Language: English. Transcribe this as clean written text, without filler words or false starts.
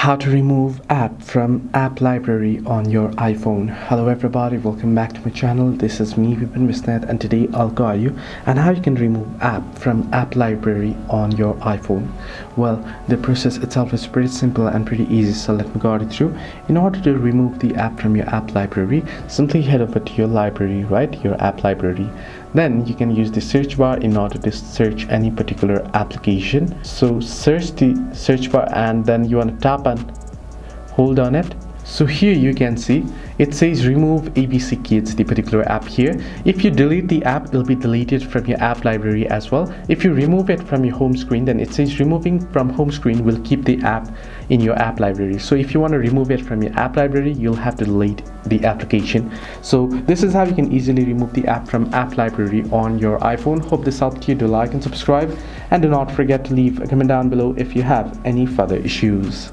How to remove app from app library on your iPhone. Hello everybody, welcome back to my channel. This is me Vipin Visnet, and today I'll guide you on how you can remove app from app library on your iPhone. Well, the process itself is pretty simple and pretty easy, so let me guide you through. In order to remove the app from your app library, simply head over to your library, right? Your app library. Then you can use the search bar in order to search any particular application. So search the search bar and then you want to tap and hold on it. So here you can see it says remove ABC Kids, the particular app here. If you delete the app, it will be deleted from your app library as well. If you remove it from your home screen, then it says removing from home screen will keep the app in your app library. So if you want to remove it from your app library, you'll have to delete the application. So this is how you can easily remove the app from app library on your iPhone. Hope this helped you. Do like and subscribe, and do not forget to leave a comment down below if you have any further issues.